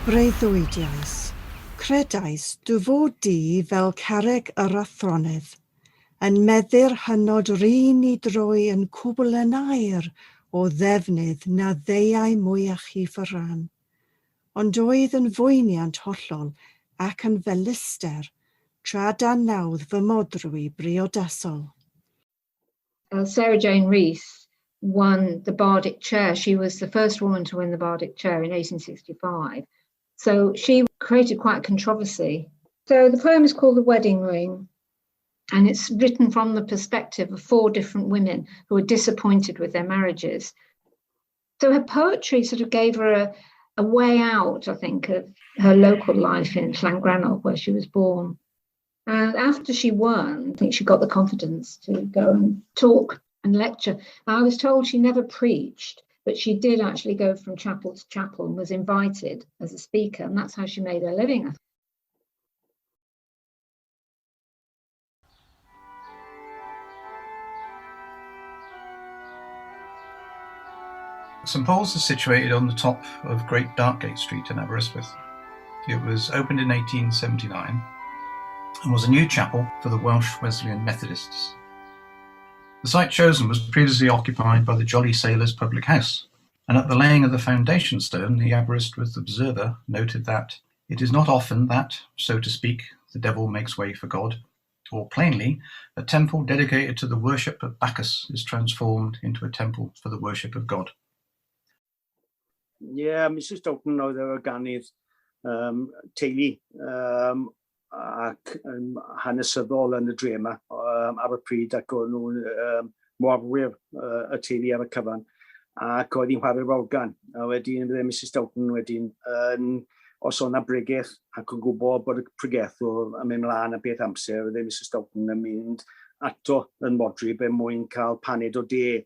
Breuddwydiais, credais dy fod di fel carreg yr athronydd, yn meddir hynod rin I droi yn cwbl yn air o ddefnydd na ddeiau mwy a chi ffyran, ond oedd yn fwyniant hollol ac yn felister tra dan nawdd fy modrwy briodasol. Sarah Jane Rees won the Bardic chair. She was the first woman to win the Bardic chair in 1865. So she created quite a controversy. So the poem is called The Wedding Ring, and it's written from the perspective of 4 different women who were disappointed with their marriages. So her poetry sort of gave her a way out, I think, of her local life in Llangrannog, where she was born. And after she won, I think she got the confidence to go and talk and lecture. I was told she never preached, but she did actually go from chapel to chapel and was invited as a speaker, and that's how she made her living. St Paul's is situated on the top of Great Darkgate Street in Aberystwyth. It was opened in 1879 and was a new chapel for the Welsh Wesleyan Methodists. The site chosen was previously occupied by the Jolly Sailors Public House, and at the laying of the foundation stone, the Aberystwyth Observer noted that it is not often that, so to speak, the devil makes way for God, or plainly, a temple dedicated to the worship of Bacchus is transformed into a temple for the worship of God. Mrs Doughton oedd yr organydd teulu ac hanesyddol yn y dre yma ar y pryd ac o'n nhw'n morwyr y teulu ar y cyfan ac oedd hi'n chwarae'r organ a wedyn bydde Mrs Doughton wedyn os o'na bregeth ac yn gwybod bod y pregeth yn mynd mlaen a beth amser bydde Mrs Doughton yn mynd ato yn Modryb mwyn cael paned o de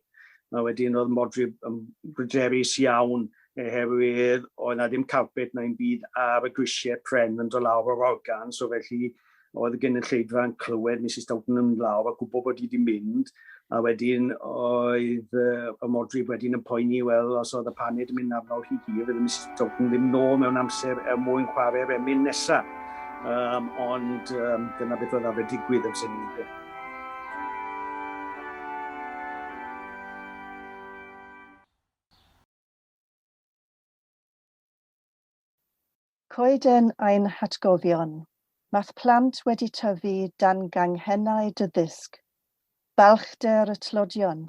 a wedyn oedd Modryb yn bryderus iawn oherwydd oedd na ddim carpet na'n byd ar y grisiau pren yn dod lawr o'r organ, so felly oedd y gynulleidfa yn clywed Mrs Doughton yn lawr a gwybod bod hi wedi mynd, a wedyn oedd y Modryb wedyn yn poeni wel os oedd y paned yn mynd arno hi fydd Mrs Doughton ddim nôl mewn amser mwyn chwarae'r emyn nesaf, ond dyna beth oedd Aber digwydd sy'n ni. Coeden ein hatgofion, math plant wedi tyfu dan ganghennau dy ddisg, balchder y tlodion,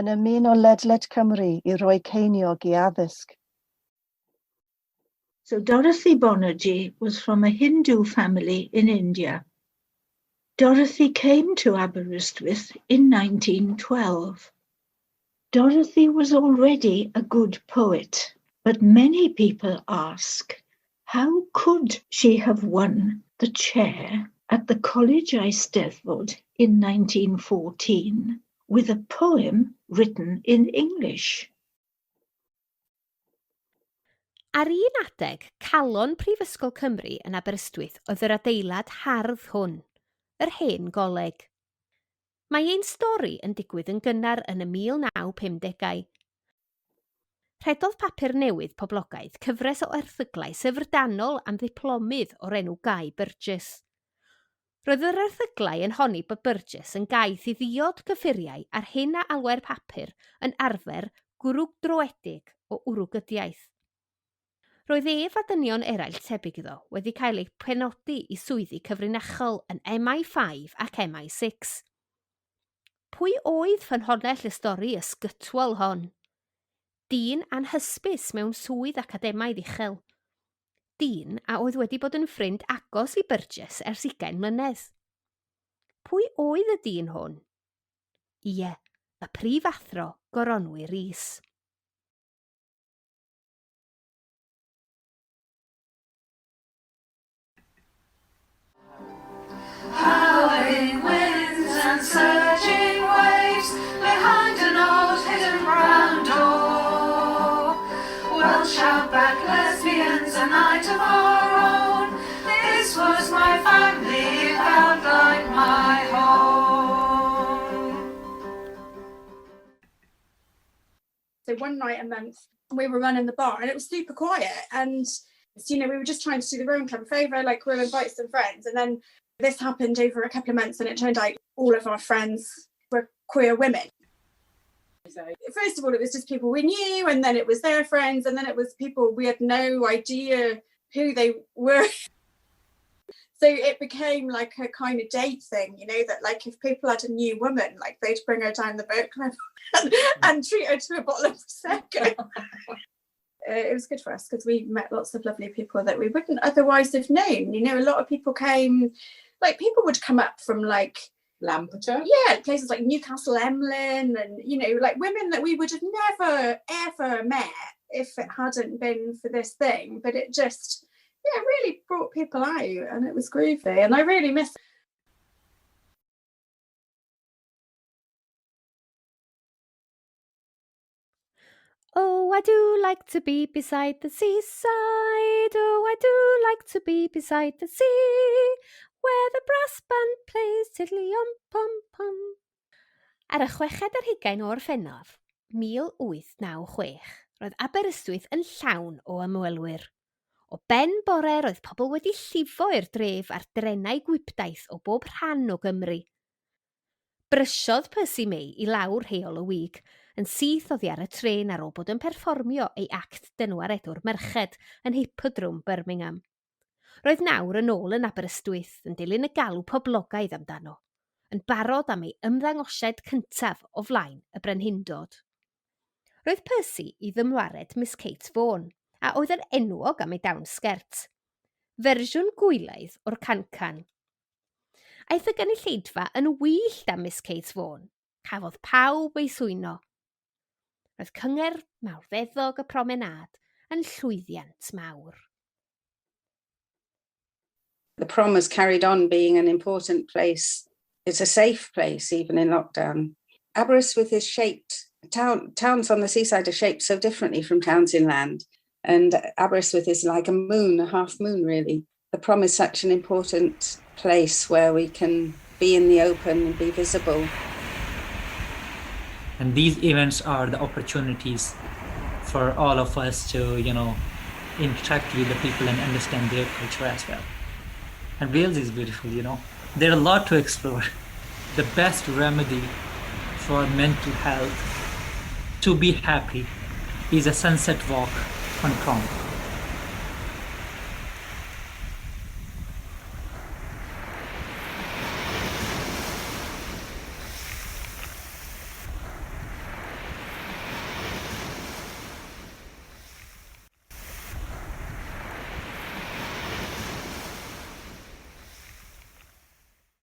yn ymun o ledled Cymru I roi ceiniog I addysg. So Dorothy Bonergy was from a Hindu family in India. Dorothy came to Aberystwyth in 1912. Dorothy was already a good poet, but many people ask, how could she have won the chair at the College Eisteddfod in 1914 with a poem written in English? Ar un adeg, calon Prifysgol Cymru yn Aberystwyth oedd yr adeilad hardd hwn, yr hen goleg. Mae ein stori yn digwydd yn gynnar yn y 1950au. Rhedodd papur newydd poblogaidd cyfres o erthyglau syfrdanol am ddiplomydd o'r enw Guy Burgess. Roedd yr erthyglau yn honni bod Burgess yn gaeth I ddiod cyffuriau ar hyn a alwer papur yn arfer gwrw droedig o wrwgyddiaeth. Roedd ef a dynion eraill tebyg iddo wedi cael eu penodi I swyddi cyfrinachol yn MI5 ac MI6. Pwy oedd ffynhonnell y stori ysgytwol hon? Dyn anhysbys mewn swydd academaidd uchel. Dyn a oedd wedi bod yn ffrind agos I Burgess ers 20 mlynedd. Pwy oedd y dyn hwn? Ie, y prifathro goronwy Rees. Howling winds and surging waves behind an old hidden brown door. Welsh outback lesbians, a night of our own. This was my family, felt like my home. So one night a month we were running the bar and it was super quiet and You know, we were just trying to do the rowing club a favour, like we'll invite some friends. And then this happened over a couple of months and it turned out all of our friends were queer women. So first of all, it was just people we knew, and then it was their friends, and then it was people we had no idea who they were. So it became like a kind of date thing, you know, that like if people had a new woman, like they'd bring her down the boat club and treat her to a bottle of Prosecco. It was good for us because we met lots of lovely people that we wouldn't otherwise have known. You know, a lot of people came, like people would come up from like Lampeter. Yeah, places like Newcastle Emlyn, and you know, like women that we would have never ever met if it hadn't been for this thing. But it just, yeah, really brought people out, and it was groovy, and I really miss it. Oh, I do like to be beside the seaside. Oh, I do like to be beside the sea, where the brass band plays tiddly-om-pom-pom. Ar y 6 ar 20 o Orffennaf, 1896, roedd Aberystwyth yn llawn o ymwelwyr. O ben bore roedd pobl wedi llifo i'r dref ar drenau gwybdaeth o bob rhan o Gymru. Brysiodd Mae i lawr heol y wig, yn syth oddi ar y tren ar ôl bod yn perfformio ei act dynwaredwr merched yn Hippodrome Birmingham. Roedd nawr yn ôl yn Aberystwyth yn dilyn y galw poblogaidd amdano, yn barod am ei ymddangosiad cyntaf o flaen y brenhindod. Roedd Percy i ddymwared Miss Kate Vaughan, a oedd yn enwog am ei dawn sgert. Fersiwn gwylaidd o'r cancan. Aeth y gynulleidfa yn wyllt am Miss Kate Vaughan, cafodd pawb ei swyno. Roedd cynger mawrddeddog y promenad yn llwyddiant mawr. The Prom has carried on being an important place. It's a safe place, even in lockdown. Aberystwyth is shaped, towns on the seaside are shaped so differently from towns inland. And Aberystwyth is like a moon, a half moon, really. The Prom is such an important place where we can be in the open and be visible. And these events are the opportunities for all of us to, interact with the people and understand their culture as well. And Wales is beautiful, There's a lot to explore. The best remedy for mental health, to be happy, is a sunset walk on Prom.